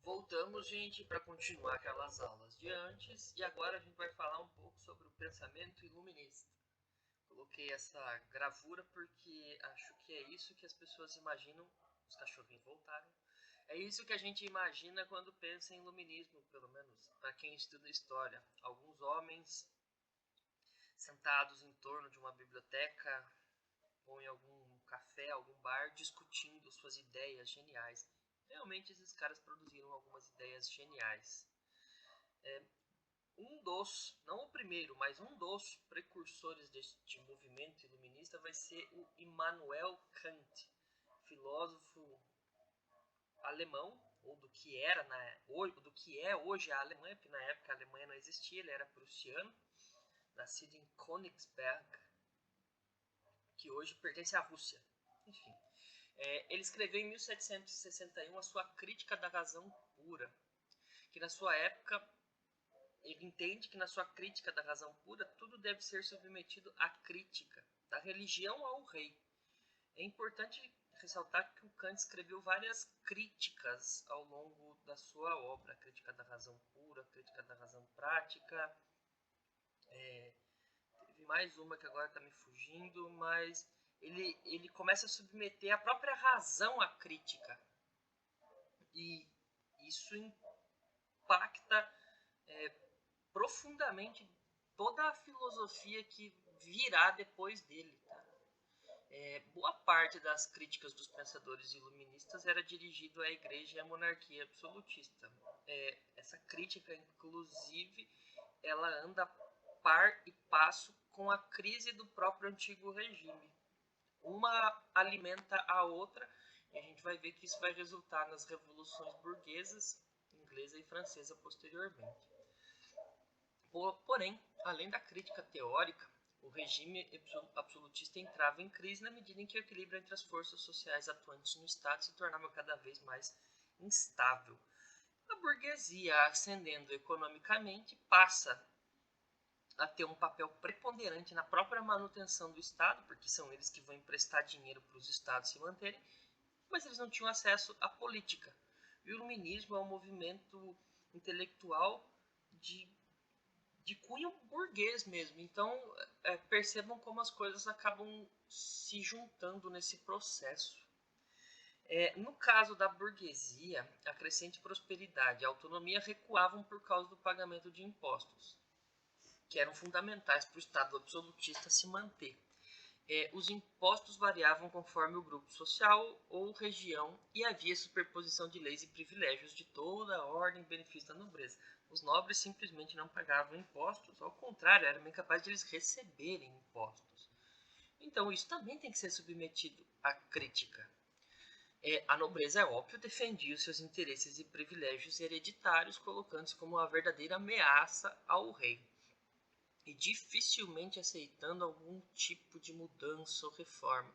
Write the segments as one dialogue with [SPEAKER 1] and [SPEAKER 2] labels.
[SPEAKER 1] Voltamos, gente, para continuar aquelas aulas de antes e agora a gente vai falar um pouco sobre o pensamento iluminista. Coloquei essa gravura porque acho que é isso que as pessoas imaginam. Os cachorrinhos voltaram. É isso que a gente imagina quando pensa em iluminismo, pelo menos para quem estuda história. Alguns homens sentados em torno de uma biblioteca ou em algum café, algum bar, discutindo suas ideias geniais. Realmente esses caras produziram algumas ideias geniais. Não o primeiro, mas um dos precursores deste movimento iluminista vai ser o Immanuel Kant, filósofo alemão, ou do que é hoje a Alemanha, porque na época a Alemanha não existia, ele era prussiano, nascido em Königsberg, que hoje pertence à Rússia. Enfim, ele escreveu em 1761 a sua Crítica da Razão Pura, que na sua época ele entende que na sua Crítica da Razão Pura tudo deve ser submetido à crítica, da religião ao rei. É importante ressaltar que o Kant escreveu várias críticas ao longo da sua obra, a Crítica da Razão Pura, a Crítica da Razão Prática, teve mais uma que agora está me fugindo, mas ele começa a submeter a própria razão à crítica. E isso impacta profundamente toda a filosofia que virá depois dele. Tá? Boa parte das críticas dos pensadores iluministas era dirigido à igreja e à monarquia absolutista. Essa crítica, inclusive, ela anda par e passo com a crise do próprio antigo regime. Uma alimenta a outra e a gente vai ver que isso vai resultar nas revoluções burguesas, inglesa e francesa posteriormente. Porém, além da crítica teórica, o regime absolutista entrava em crise na medida em que o equilíbrio entre as forças sociais atuantes no Estado se tornava cada vez mais instável. A burguesia, ascendendo economicamente, passa a ter um papel preponderante na própria manutenção do Estado, porque são eles que vão emprestar dinheiro para os Estados se manterem, mas eles não tinham acesso à política. E o iluminismo é um movimento intelectual de cunho burguês mesmo. Então, percebam como as coisas acabam se juntando nesse processo. No caso da burguesia, a crescente prosperidade e a autonomia recuavam por causa do pagamento de impostos, que eram fundamentais para o Estado absolutista se manter. Os impostos variavam conforme o grupo social ou região e havia superposição de leis e privilégios de toda a ordem em benefício da nobreza. Os nobres simplesmente não pagavam impostos, ao contrário, eram incapazes de eles receberem impostos. Então isso também tem que ser submetido à crítica. A nobreza, é óbvio, defendia os seus interesses e privilégios hereditários, colocando-se como uma verdadeira ameaça ao rei e dificilmente aceitando algum tipo de mudança ou reforma.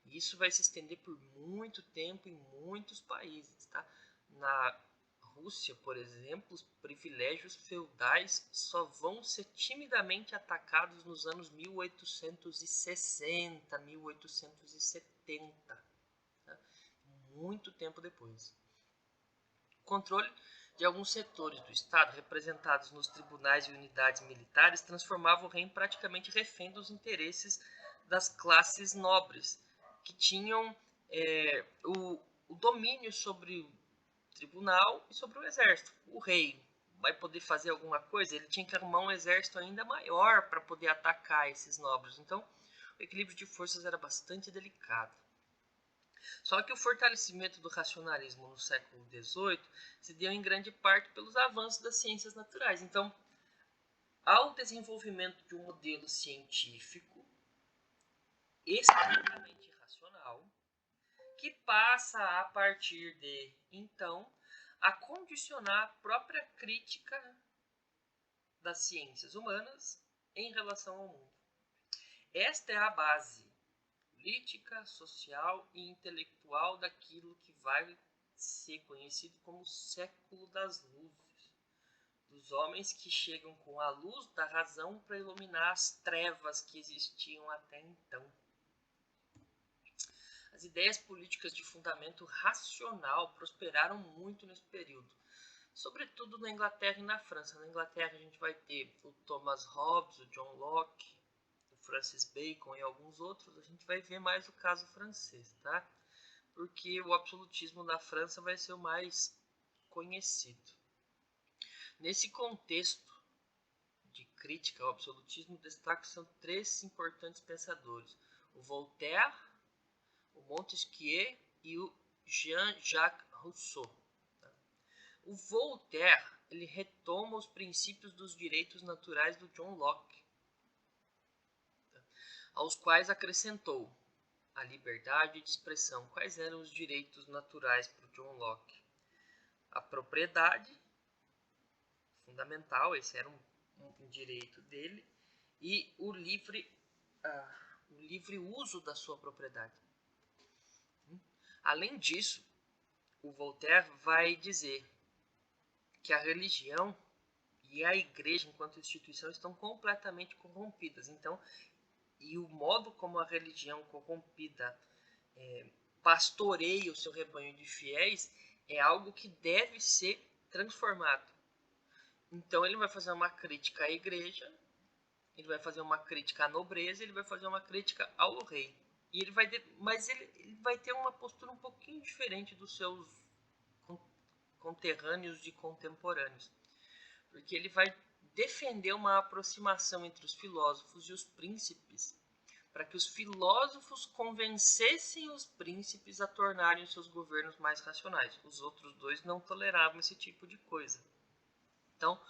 [SPEAKER 1] E isso vai se estender por muito tempo em muitos países. Tá? Na Rússia, por exemplo, os privilégios feudais só vão ser timidamente atacados nos anos 1860, 1870. Tá? Muito tempo depois. O controle de alguns setores do Estado, representados nos tribunais e unidades militares, transformava o reino praticamente refém dos interesses das classes nobres, que tinham o domínio sobre o tribunal e sobre o exército. O rei vai poder fazer alguma coisa, ele tinha que arrumar um exército ainda maior para poder atacar esses nobres. Então, o equilíbrio de forças era bastante delicado. Só que o fortalecimento do racionalismo no século XVIII se deu em grande parte pelos avanços das ciências naturais. Então, ao desenvolvimento de um modelo científico estritamente racional, que passa a partir de então a condicionar a própria crítica das ciências humanas em relação ao mundo. Esta é a base política, social e intelectual daquilo que vai ser conhecido como século das luzes, dos homens que chegam com a luz da razão para iluminar as trevas que existiam até então. As ideias políticas de fundamento racional prosperaram muito nesse período. sobretudo na Inglaterra e na França. Na Inglaterra a gente vai ter o Thomas Hobbes, o John Locke, o Francis Bacon e alguns outros. A gente vai ver mais o caso francês, tá? Porque o absolutismo na França vai ser o mais conhecido. Nesse contexto de crítica ao absolutismo, destaco-se três importantes pensadores: o Voltaire, o Montesquieu e o Jean-Jacques Rousseau. O Voltaire ele retoma os princípios dos direitos naturais do John Locke, aos quais acrescentou a liberdade de expressão. Quais eram os direitos naturais para o John Locke? A propriedade, fundamental, esse era um direito dele, e o livre uso da sua propriedade. Além disso, o Voltaire vai dizer que a religião e a igreja, enquanto instituição, estão completamente corrompidas. Então, e o modo como a religião corrompida pastoreia o seu rebanho de fiéis é algo que deve ser transformado. Então, ele vai fazer uma crítica à igreja, ele vai fazer uma crítica à nobreza, ele vai fazer uma crítica ao rei. E ele vai mas ele vai ter uma postura um pouquinho diferente dos seus conterrâneos e contemporâneos, porque ele vai defender uma aproximação entre os filósofos e os príncipes, para que os filósofos convencessem os príncipes a tornarem os seus governos mais racionais. Os outros dois não toleravam esse tipo de coisa. Então,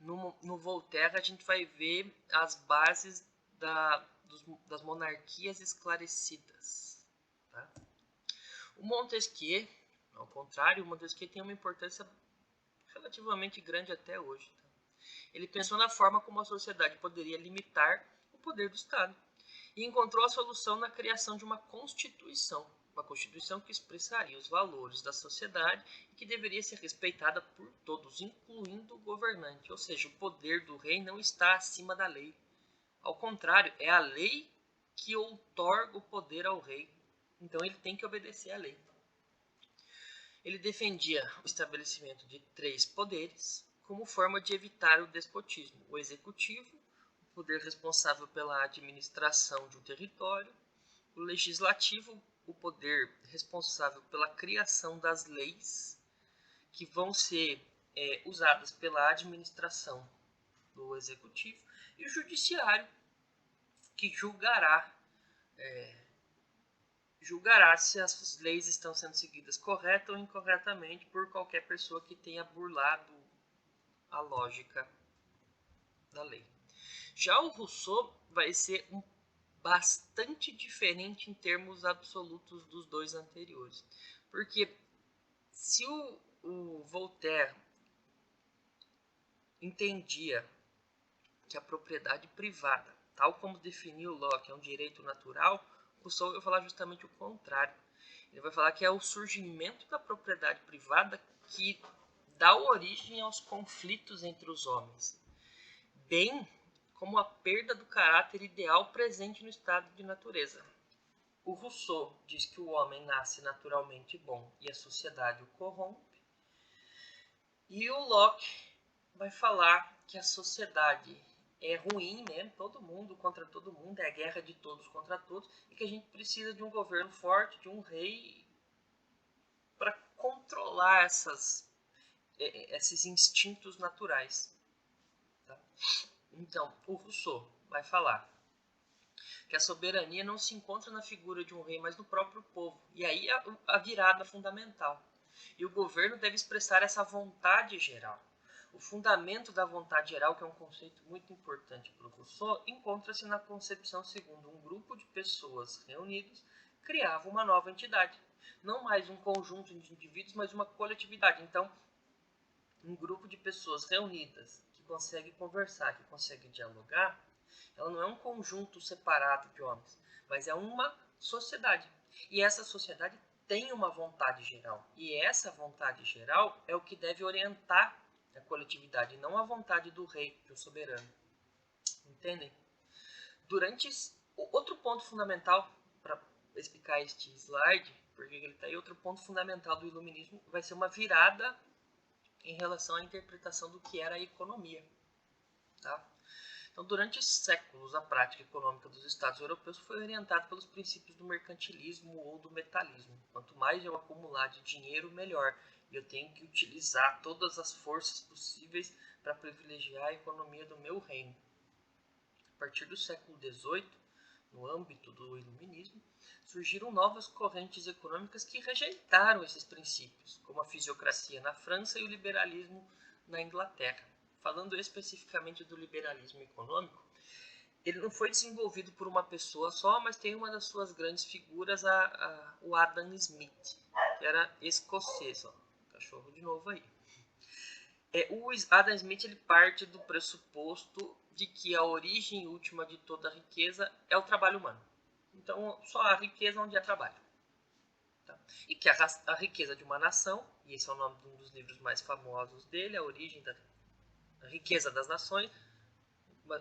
[SPEAKER 1] no Voltaire, a gente vai ver as bases das monarquias esclarecidas. Tá? O Montesquieu, ao contrário, o Montesquieu tem uma importância relativamente grande até hoje. Tá? Ele pensou na forma como a sociedade poderia limitar o poder do Estado e encontrou a solução na criação de uma constituição que expressaria os valores da sociedade e que deveria ser respeitada por todos, incluindo o governante. Ou seja, o poder do rei não está acima da lei. Ao contrário, é a lei que outorga o poder ao rei. Então ele tem que obedecer à lei. Ele defendia o estabelecimento de 3 poderes como forma de evitar o despotismo: o executivo, o poder responsável pela administração de um território; o legislativo, o poder responsável pela criação das leis que vão ser usadas pela administração do executivo; e o judiciário, que julgará se as leis estão sendo seguidas correta ou incorretamente por qualquer pessoa que tenha burlado a lógica da lei. Já o Rousseau vai ser bastante diferente em termos absolutos dos dois anteriores. Porque se o Voltaire entendia que a propriedade privada, tal como definiu Locke, é um direito natural, Rousseau vai falar justamente o contrário. Ele vai falar que é o surgimento da propriedade privada que dá origem aos conflitos entre os homens, bem como a perda do caráter ideal presente no estado de natureza. O Rousseau diz que o homem nasce naturalmente bom e a sociedade o corrompe. E o Locke vai falar que a sociedade é ruim, né? Todo mundo contra todo mundo, é a guerra de todos contra todos, e que a gente precisa de um governo forte, de um rei, para controlar esses instintos naturais. Tá? Então, o Rousseau vai falar que a soberania não se encontra na figura de um rei, mas no próprio povo. E aí a virada fundamental. E o governo deve expressar essa vontade geral. O fundamento da vontade geral, que é um conceito muito importante para o Rousseau, encontra-se na concepção segundo um grupo de pessoas reunidos criava uma nova entidade. Não mais um conjunto de indivíduos, mas uma coletividade. Então, um grupo de pessoas reunidas que consegue conversar, que consegue dialogar, ela não é um conjunto separado de homens, mas é uma sociedade. E essa sociedade tem uma vontade geral. E essa vontade geral é o que deve orientar a coletividade, não a vontade do rei, do soberano. Entendem? Outro ponto fundamental, para explicar este slide, porque ele está aí, outro ponto fundamental do iluminismo vai ser uma virada em relação à interpretação do que era a economia. Tá? Então, durante séculos, a prática econômica dos Estados europeus foi orientada pelos princípios do mercantilismo ou do metalismo. Quanto mais eu acumular de dinheiro, melhor. E eu tenho que utilizar todas as forças possíveis para privilegiar a economia do meu reino. A partir do século XVIII, no âmbito do iluminismo, surgiram novas correntes econômicas que rejeitaram esses princípios, como a fisiocracia na França e o liberalismo na Inglaterra. Falando especificamente do liberalismo econômico, ele não foi desenvolvido por uma pessoa só, mas tem uma das suas grandes figuras, o Adam Smith, que era escocês. Ó, cachorro de novo aí. O Adam Smith ele parte do pressuposto de que a origem última de toda a riqueza é o trabalho humano. Então, só há riqueza onde há trabalho. Tá? E que a riqueza de uma nação, e esse é o nome de um dos livros mais famosos dele, A Origem da Riqueza das Nações.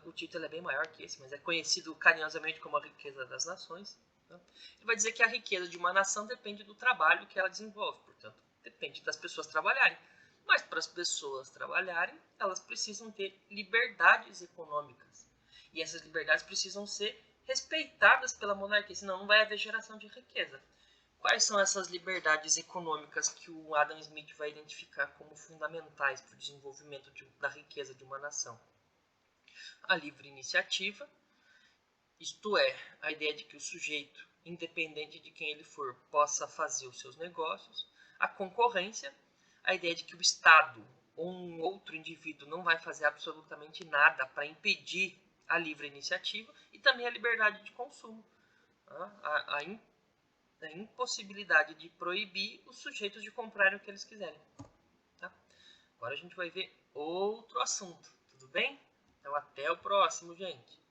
[SPEAKER 1] O título é bem maior que esse, mas é conhecido carinhosamente como A Riqueza das Nações. Tá? Ele vai dizer que a riqueza de uma nação depende do trabalho que ela desenvolve, portanto, depende das pessoas trabalharem. Mas para as pessoas trabalharem, elas precisam ter liberdades econômicas. E essas liberdades precisam ser respeitadas pela monarquia, senão não vai haver geração de riqueza. Quais são essas liberdades econômicas que o Adam Smith vai identificar como fundamentais para o desenvolvimento da riqueza de uma nação? A livre iniciativa, isto é, a ideia de que o sujeito, independente de quem ele for, possa fazer os seus negócios. A concorrência, a ideia de que o Estado ou um outro indivíduo não vai fazer absolutamente nada para impedir a livre iniciativa. E também a liberdade de consumo, a impossibilidade de proibir os sujeitos de comprarem o que eles quiserem. Tá? Agora a gente vai ver outro assunto, tudo bem? Então até o próximo, gente.